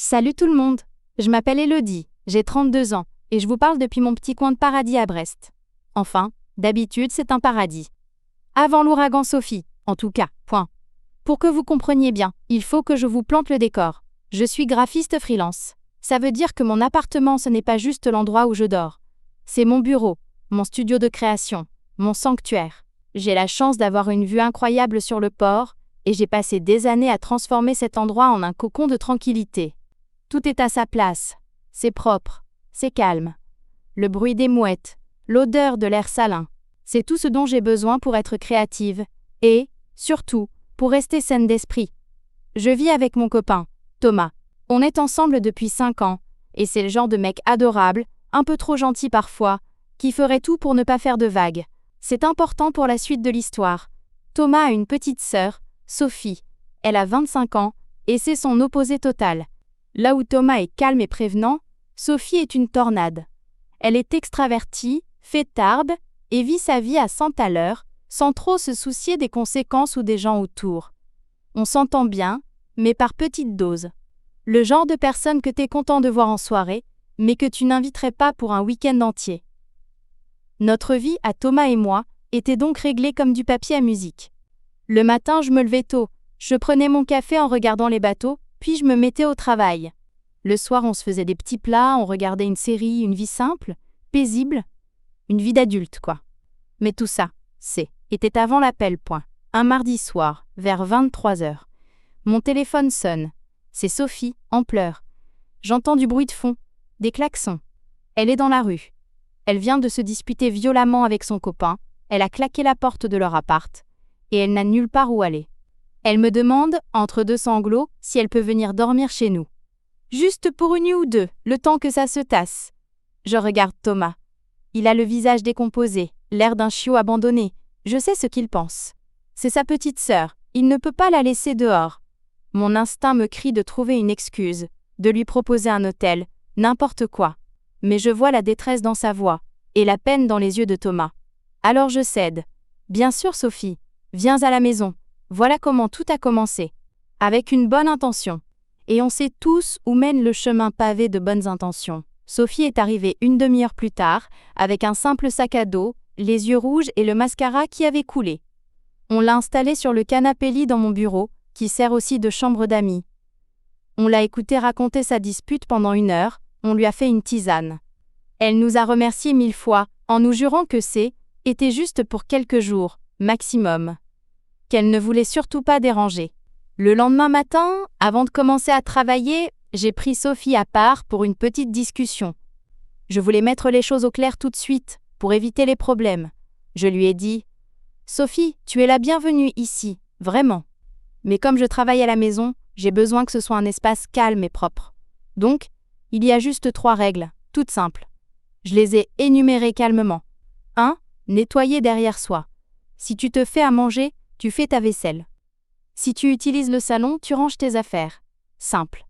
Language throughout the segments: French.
Salut tout le monde, je m'appelle Elodie, j'ai 32 ans, et je vous parle depuis mon petit coin de paradis à Brest. Enfin, d'habitude c'est un paradis. Avant l'ouragan Sophie, en tout cas, point. Pour que vous compreniez bien, il faut que je vous plante le décor. Je suis graphiste freelance. Ça veut dire que mon appartement ce n'est pas juste l'endroit où je dors. C'est mon bureau, mon studio de création, mon sanctuaire. J'ai la chance d'avoir une vue incroyable sur le port, et j'ai passé des années à transformer cet endroit en un cocon de tranquillité. Tout est à sa place. C'est propre, c'est calme. Le bruit des mouettes, l'odeur de l'air salin, c'est tout ce dont j'ai besoin pour être créative et, surtout, pour rester saine d'esprit. Je vis avec mon copain, Thomas. On est ensemble depuis 5 ans, et c'est le genre de mec adorable, un peu trop gentil parfois, qui ferait tout pour ne pas faire de vagues. C'est important pour la suite de l'histoire. Thomas a une petite sœur, Sophie. Elle a 25 ans, et c'est son opposé total. Là où Thomas est calme et prévenant, Sophie est une tornade. Elle est extravertie, fêtarde, et vit sa vie à 100 à l'heure, sans trop se soucier des conséquences ou des gens autour. On s'entend bien, mais par petites doses. Le genre de personne que t'es content de voir en soirée, mais que tu n'inviterais pas pour un week-end entier. Notre vie, à Thomas et moi, était donc réglée comme du papier à musique. Le matin, je me levais tôt, je prenais mon café en regardant les bateaux, puis je me mettais au travail. Le soir, on se faisait des petits plats, on regardait une série, une vie simple, paisible, une vie d'adulte, quoi. Mais tout ça, était avant l'appel, point. Un mardi soir, vers 23h. Mon téléphone sonne. C'est Sophie, en pleurs. J'entends du bruit de fond, des klaxons. Elle est dans la rue. Elle vient de se disputer violemment avec son copain, elle a claqué la porte de leur appart, et elle n'a nulle part où aller. Elle me demande, entre deux sanglots, si elle peut venir dormir chez nous. Juste pour une nuit ou deux, le temps que ça se tasse. Je regarde Thomas. Il a le visage décomposé, l'air d'un chiot abandonné. Je sais ce qu'il pense. C'est sa petite sœur, il ne peut pas la laisser dehors. Mon instinct me crie de trouver une excuse, de lui proposer un hôtel, n'importe quoi. Mais je vois la détresse dans sa voix, et la peine dans les yeux de Thomas. Alors je cède. Bien sûr Sophie, viens à la maison. Voilà comment tout a commencé. Avec une bonne intention. Et on sait tous où mène le chemin pavé de bonnes intentions. Sophie est arrivée une demi-heure plus tard, avec un simple sac à dos, les yeux rouges et le mascara qui avait coulé. On l'a installée sur le canapé lit dans mon bureau, qui sert aussi de chambre d'amis. On l'a écoutée raconter sa dispute pendant 1 heure, on lui a fait une tisane. Elle nous a remerciés 1000 fois, en nous jurant que était juste pour quelques jours, maximum. Qu'elle ne voulait surtout pas déranger. Le lendemain matin, avant de commencer à travailler, j'ai pris Sophie à part pour une petite discussion. Je voulais mettre les choses au clair tout de suite, pour éviter les problèmes. Je lui ai dit « Sophie, tu es la bienvenue ici, vraiment. Mais comme je travaille à la maison, j'ai besoin que ce soit un espace calme et propre. Donc, il y a juste 3 règles, toutes simples. Je les ai énumérées calmement. 1. Nettoyer derrière soi. Si tu te fais à manger, tu fais ta vaisselle. Si tu utilises le salon, tu ranges tes affaires. Simple.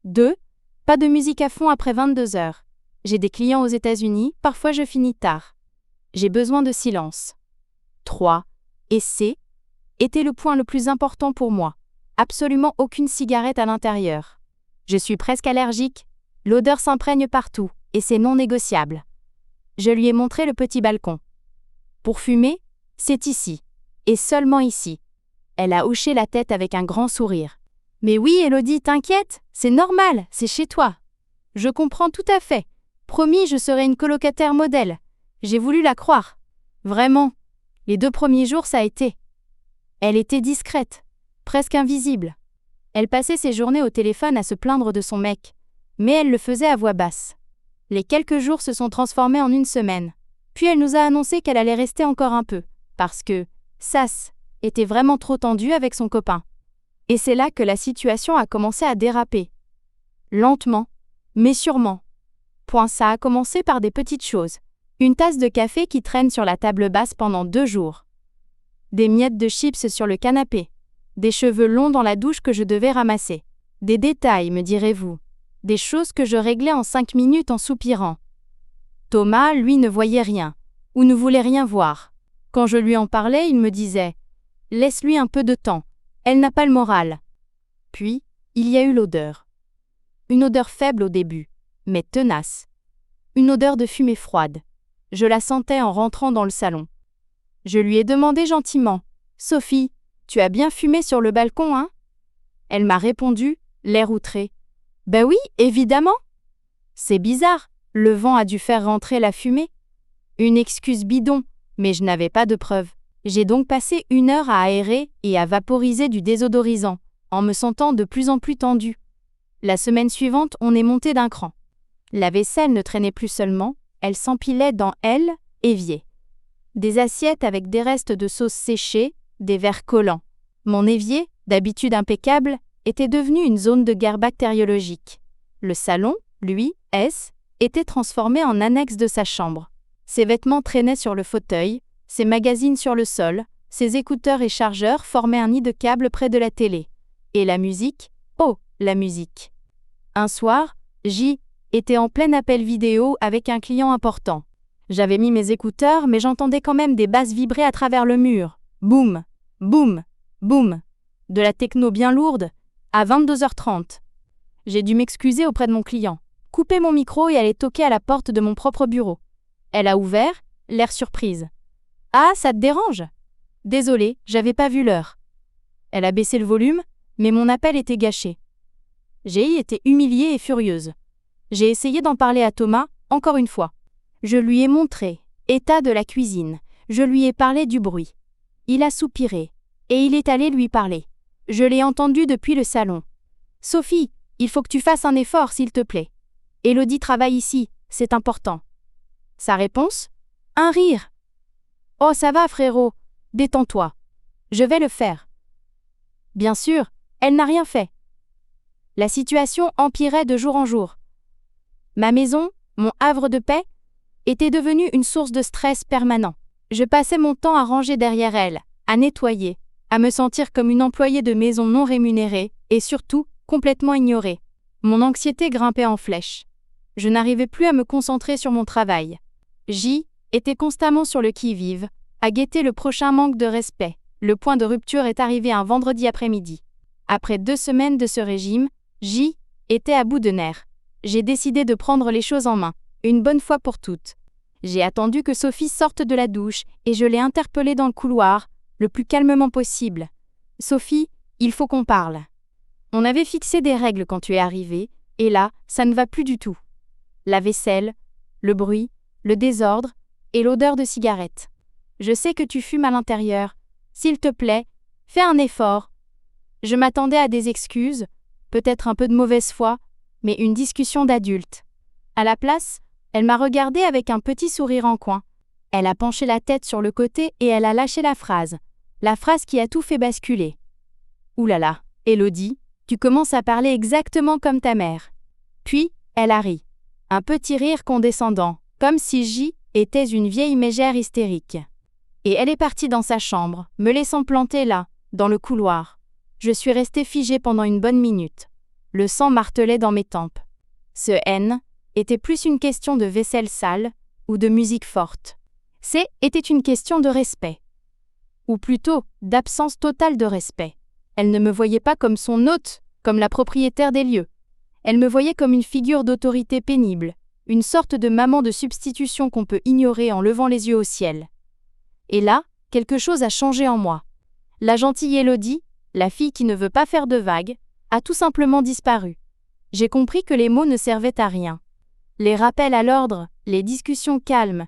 2. Pas de musique à fond après 22h. J'ai des clients aux États-Unis, parfois je finis tard. J'ai besoin de silence. 3. Et était le point le plus important pour moi. Absolument aucune cigarette à l'intérieur. Je suis presque allergique. L'odeur s'imprègne partout, et c'est non négociable. Je lui ai montré le petit balcon. Pour fumer, c'est ici. Et seulement ici. Elle a hoché la tête avec un grand sourire. « Mais oui, Elodie, t'inquiète, c'est normal, c'est chez toi. » Je comprends tout à fait. Promis, je serai une colocataire modèle. J'ai voulu la croire. Vraiment. Les 2 premiers jours, ça a été. Elle était discrète, presque invisible. Elle passait ses journées au téléphone à se plaindre de son mec. Mais elle le faisait à voix basse. Les quelques jours se sont transformés en 1 semaine. Puis elle nous a annoncé qu'elle allait rester encore un peu, parce que Sas était vraiment trop tendue avec son copain. Et c'est là que la situation a commencé à déraper. Lentement, mais sûrement. Ça a commencé par des petites choses. Une tasse de café qui traîne sur la table basse pendant 2 jours. Des miettes de chips sur le canapé. Des cheveux longs dans la douche que je devais ramasser. Des détails, me direz-vous. Des choses que je réglais en 5 minutes en soupirant. Thomas, lui, ne voyait rien, ou ne voulait rien voir. Quand je lui en parlais, il me disait « Laisse-lui un peu de temps, elle n'a pas le moral. » Puis, il y a eu l'odeur. Une odeur faible au début, mais tenace. Une odeur de fumée froide. Je la sentais en rentrant dans le salon. Je lui ai demandé gentiment. « Sophie, tu as bien fumé sur le balcon, hein ?» Elle m'a répondu, l'air outré. « Ben oui, évidemment !» C'est bizarre, le vent a dû faire rentrer la fumée. Une excuse bidon, mais je n'avais pas de preuves. J'ai donc passé 1 heure à aérer et à vaporiser du désodorisant, en me sentant de plus en plus tendue. La semaine suivante, on est monté d'un cran. La vaisselle ne traînait plus seulement, elle s'empilait dans elle, évier. Des assiettes avec des restes de sauce séchée, des verres collants. Mon évier, d'habitude impeccable, était devenu une zone de guerre bactériologique. Le salon, lui, était transformé en annexe de sa chambre. Ses vêtements traînaient sur le fauteuil, ses magazines sur le sol, ses écouteurs et chargeurs formaient un nid de câbles près de la télé. Et la musique? Oh, la musique! Un soir, J était en plein appel vidéo avec un client important. J'avais mis mes écouteurs, mais j'entendais quand même des basses vibrer à travers le mur. Boum, boum, boum. De la techno bien lourde, à 22h30. J'ai dû m'excuser auprès de mon client, couper mon micro et aller toquer à la porte de mon propre bureau. Elle a ouvert, l'air surprise. « Ah, ça te dérange ?» Désolée, j'avais pas vu l'heure. Elle a baissé le volume, mais mon appel était gâché. J'ai été humiliée et furieuse. J'ai essayé d'en parler à Thomas, encore une fois. Je lui ai montré état de la cuisine. Je lui ai parlé du bruit. Il a soupiré, et il est allé lui parler. Je l'ai entendu depuis le salon. « Sophie, il faut que tu fasses un effort, s'il te plaît. Élodie travaille ici, c'est important. » Sa réponse? Un rire. « Oh, ça va, frérot. Détends-toi. Je vais le faire. » Bien sûr, elle n'a rien fait. La situation empirait de jour en jour. Ma maison, mon havre de paix, était devenue une source de stress permanent. Je passais mon temps à ranger derrière elle, à nettoyer, à me sentir comme une employée de maison non rémunérée et surtout complètement ignorée. Mon anxiété grimpait en flèche. Je n'arrivais plus à me concentrer sur mon travail. J était constamment sur le qui-vive, à guetter le prochain manque de respect. Le point de rupture est arrivé un vendredi après-midi. Après 2 semaines de ce régime, J était à bout de nerfs. J'ai décidé de prendre les choses en main, une bonne fois pour toutes. J'ai attendu que Sophie sorte de la douche et je l'ai interpellée dans le couloir, le plus calmement possible. « Sophie, il faut qu'on parle. On avait fixé des règles quand tu es arrivée, et là, ça ne va plus du tout. La vaisselle, le bruit, le désordre et l'odeur de cigarette. Je sais que tu fumes à l'intérieur. S'il te plaît, fais un effort. » Je m'attendais à des excuses, peut-être un peu de mauvaise foi, mais une discussion d'adulte. À la place, elle m'a regardée avec un petit sourire en coin. Elle a penché la tête sur le côté et elle a lâché la phrase qui a tout fait basculer. « Ouh là là, Élodie, tu commences à parler exactement comme ta mère. » Puis, elle a ri. Un petit rire condescendant, comme si J était une vieille mégère hystérique. Et elle est partie dans sa chambre, me laissant planter là, dans le couloir. Je suis restée figée pendant une bonne minute. Le sang martelait dans mes tempes. Ce N était plus une question de vaisselle sale ou de musique forte. Était une question de respect. Ou plutôt, d'absence totale de respect. Elle ne me voyait pas comme son hôte, comme la propriétaire des lieux. Elle me voyait comme une figure d'autorité pénible, une sorte de maman de substitution qu'on peut ignorer en levant les yeux au ciel. Et là, quelque chose a changé en moi. La gentille Élodie, la fille qui ne veut pas faire de vagues, a tout simplement disparu. J'ai compris que les mots ne servaient à rien. Les rappels à l'ordre, les discussions calmes,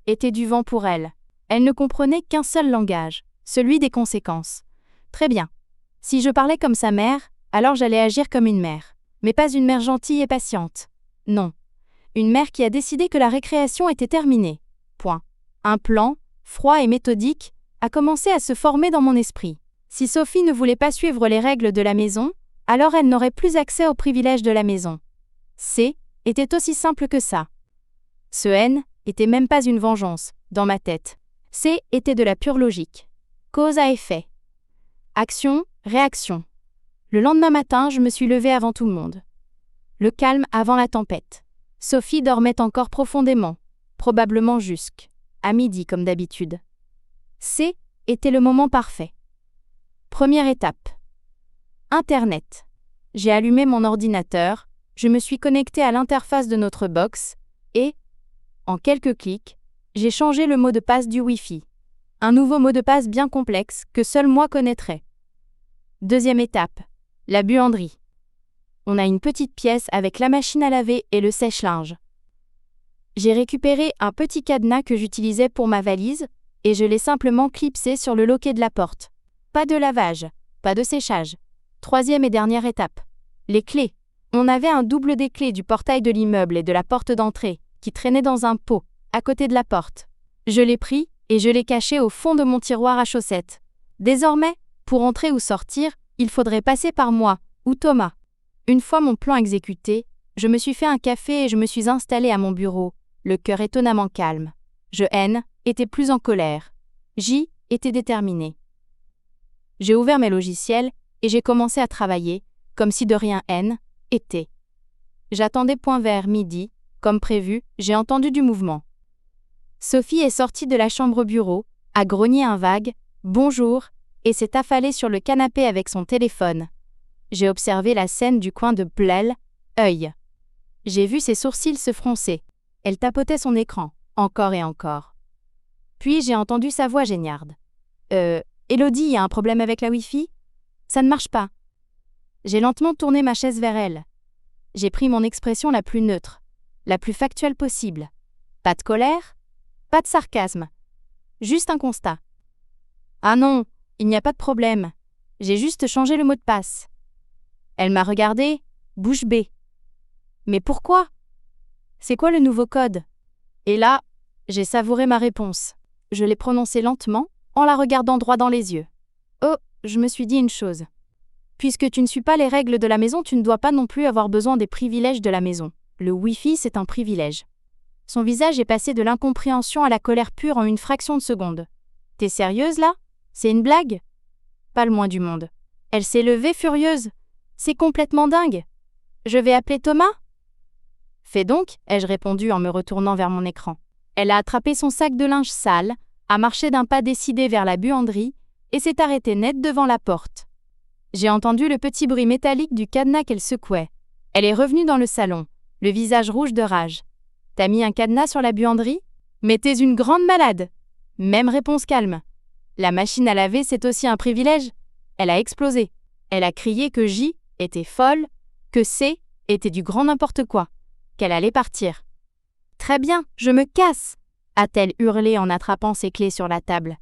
étaient du vent pour elle. Elle ne comprenait qu'un seul langage, celui des conséquences. Très bien. Si je parlais comme sa mère, alors j'allais agir comme une mère. Mais pas une mère gentille et patiente. Non. Une mère qui a décidé que la récréation était terminée. Point. Un plan, froid et méthodique, a commencé à se former dans mon esprit. Si Sophie ne voulait pas suivre les règles de la maison, alors elle n'aurait plus accès aux privilèges de la maison. Était aussi simple que ça. Ce N était même pas une vengeance, dans ma tête. Était de la pure logique. Cause à effet. Action, réaction. Le lendemain matin, je me suis levée avant tout le monde. Le calme avant la tempête. Sophie dormait encore profondément, probablement jusqu'à midi comme d'habitude. Était le moment parfait. Première étape. Internet. J'ai allumé mon ordinateur, Je me suis connectée à l'interface de notre box et, en quelques clics, j'ai changé le mot de passe du Wi-Fi. Un nouveau mot de passe bien complexe que seul moi connaîtrais. Deuxième étape, la buanderie. On a une petite pièce avec la machine à laver et le sèche-linge. J'ai récupéré un petit cadenas que j'utilisais pour ma valise et je l'ai simplement clipsé sur le loquet de la porte. Pas de lavage, pas de séchage. Troisième et dernière étape, les clés. On avait un double des clés du portail de l'immeuble et de la porte d'entrée qui traînaient dans un pot, à côté de la porte. Je l'ai pris et je l'ai caché au fond de mon tiroir à chaussettes. Désormais, pour entrer ou sortir, il faudrait passer par moi ou Thomas. Une fois mon plan exécuté, je me suis fait un café et je me suis installée à mon bureau, le cœur étonnamment calme. N était plus en colère. J était déterminé. J'ai ouvert mes logiciels et j'ai commencé à travailler, comme si de rien N était. J'attendais point vers midi, comme prévu, j'ai entendu du mouvement. Sophie est sortie de la chambre bureau, a grogné un vague « Bonjour » et s'est affalée sur le canapé avec son téléphone. J'ai observé la scène du coin de Blel, œil. J'ai vu ses sourcils se froncer. Elle tapotait son écran, encore et encore. Puis j'ai entendu sa voix géniarde. Élodie, il y a un problème avec la Wi-Fi ? Ça ne marche pas. J'ai lentement tourné ma chaise vers elle. J'ai pris mon expression la plus neutre, la plus factuelle possible. Pas de colère, pas de sarcasme. Juste un constat. Ah non, il n'y a pas de problème. J'ai juste changé le mot de passe. Elle m'a regardé, bouche bée. Mais pourquoi ? C'est quoi le nouveau code ? Et là, j'ai savouré ma réponse. Je l'ai prononcée lentement, en la regardant droit dans les yeux. Oh, je me suis dit une chose. Puisque tu ne suis pas les règles de la maison, tu ne dois pas non plus avoir besoin des privilèges de la maison. Le Wi-Fi, c'est un privilège. Son visage est passé de l'incompréhension à la colère pure en une fraction de seconde. T'es sérieuse là ? C'est une blague ? Pas le moins du monde. Elle s'est levée furieuse. C'est complètement dingue. Je vais appeler Thomas ? Fais donc, ai-je répondu en me retournant vers mon écran. Elle a attrapé son sac de linge sale, a marché d'un pas décidé vers la buanderie et s'est arrêtée net devant la porte. J'ai entendu le petit bruit métallique du cadenas qu'elle secouait. Elle est revenue dans le salon, le visage rouge de rage. T'as mis un cadenas sur la buanderie ? Mais t'es une grande malade. Même réponse calme. La machine à laver, c'est aussi un privilège. Elle a explosé. Elle a crié que J était folle, que C était du grand n'importe quoi, qu'elle allait partir. Très bien, je me casse, a-t-elle hurlé en attrapant ses clés sur la table.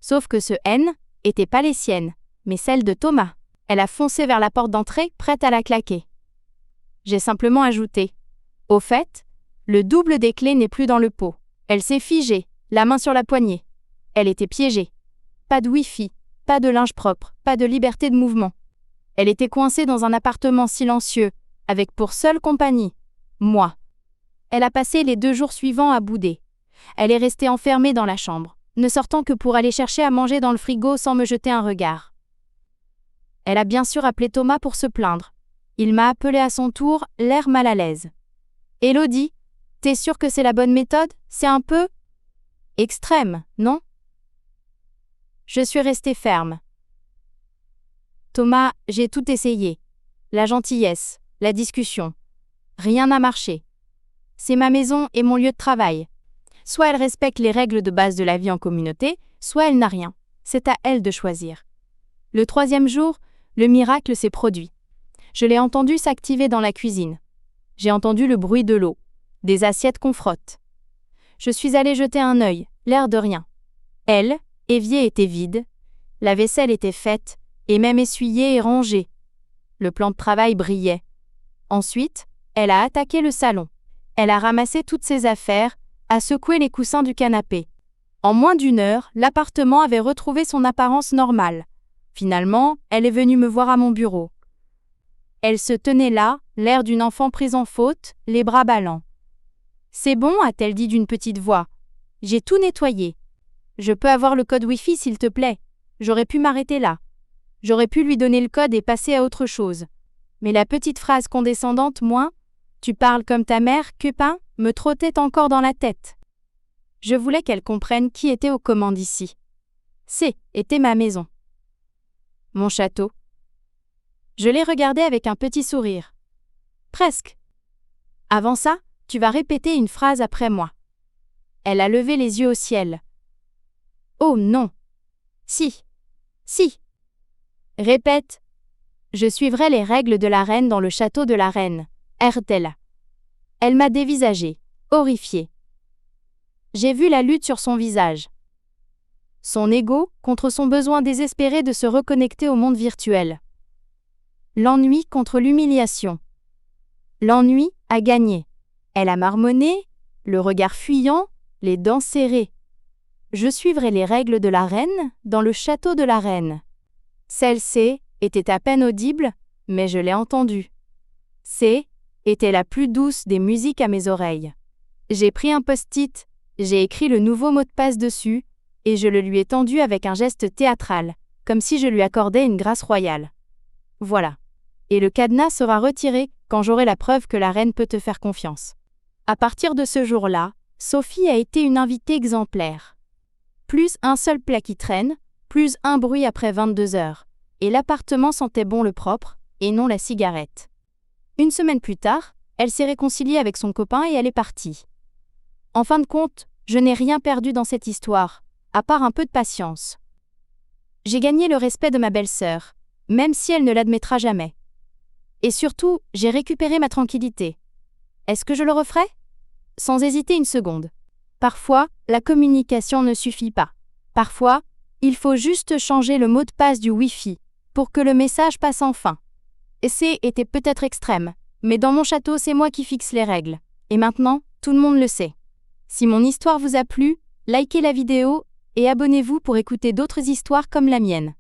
Sauf que ce N n'était pas les siennes, mais celles de Thomas. Elle a foncé vers la porte d'entrée, prête à la claquer. J'ai simplement ajouté. Au fait, le double des clés n'est plus dans le pot. Elle s'est figée, la main sur la poignée. Elle était piégée. Pas de Wi-Fi, pas de linge propre, pas de liberté de mouvement. Elle était coincée dans un appartement silencieux, avec pour seule compagnie, moi. Elle a passé les 2 jours suivants à bouder. Elle est restée enfermée dans la chambre, ne sortant que pour aller chercher à manger dans le frigo sans me jeter un regard. Elle a bien sûr appelé Thomas pour se plaindre. Il m'a appelé à son tour, l'air mal à l'aise. « Élodie, t'es sûre que c'est la bonne méthode ? C'est un peu extrême, non ?» Je suis restée ferme. Thomas, j'ai tout essayé. La gentillesse, la discussion. Rien n'a marché. C'est ma maison et mon lieu de travail. Soit elle respecte les règles de base de la vie en communauté, soit elle n'a rien. C'est à elle de choisir. Le 3e jour, le miracle s'est produit. Je l'ai entendu s'activer dans la cuisine. J'ai entendu le bruit de l'eau, des assiettes qu'on frotte. Je suis allée jeter un œil, l'air de rien. Elle, évier était vide, la vaisselle était faite, et même essuyée et rangée. Le plan de travail brillait. Ensuite, elle a attaqué le salon. Elle a ramassé toutes ses affaires, a secoué les coussins du canapé. En moins d'1 heure, l'appartement avait retrouvé son apparence normale. Finalement, elle est venue me voir à mon bureau. Elle se tenait là, l'air d'une enfant prise en faute, les bras ballants. « C'est bon » a-t-elle dit d'une petite voix. « J'ai tout nettoyé. Je peux avoir le code Wi-Fi s'il te plaît. J'aurais pu m'arrêter là. J'aurais pu lui donner le code et passer à autre chose. Mais la petite phrase condescendante, moi, tu parles comme ta mère, Cupin, me trottait encore dans la tête. Je voulais qu'elle comprenne qui était aux commandes ici. C était ma maison. Mon château. Je l'ai regardé avec un petit sourire. Presque. Avant ça, tu vas répéter une phrase après moi. Elle a levé les yeux au ciel. Oh non. Si. Si. Répète. Je suivrai les règles de la reine dans le château de la reine. RTL. Elle m'a dévisagé, horrifiée. J'ai vu la lutte sur son visage. Son ego contre son besoin désespéré de se reconnecter au monde virtuel. L'ennui contre l'humiliation. L'ennui a gagné. Elle a marmonné, le regard fuyant, les dents serrées. Je suivrai les règles de la reine dans le château de la reine. Celle-ci était à peine audible, mais je l'ai entendue. C était la plus douce des musiques à mes oreilles. J'ai pris un post-it, j'ai écrit le nouveau mot de passe dessus, et je le lui ai tendu avec un geste théâtral, comme si je lui accordais une grâce royale. Voilà. Et le cadenas sera retiré quand j'aurai la preuve que la reine peut te faire confiance. À partir de ce jour-là, Sophie a été une invitée exemplaire. Plus un seul plat qui traîne, plus un bruit après 22 heures. Et l'appartement sentait bon le propre, et non la cigarette. Une semaine plus tard, elle s'est réconciliée avec son copain et elle est partie. En fin de compte, je n'ai rien perdu dans cette histoire, à part un peu de patience. J'ai gagné le respect de ma belle-sœur, même si elle ne l'admettra jamais. Et surtout, j'ai récupéré ma tranquillité. Est-ce que je le referai ? Sans hésiter une seconde. Parfois, la communication ne suffit pas. Parfois, il faut juste changer le mot de passe du Wi-Fi pour que le message passe enfin. C était peut-être extrême, mais dans mon château, c'est moi qui fixe les règles. Et maintenant, tout le monde le sait. Si mon histoire vous a plu, likez la vidéo et abonnez-vous pour écouter d'autres histoires comme la mienne.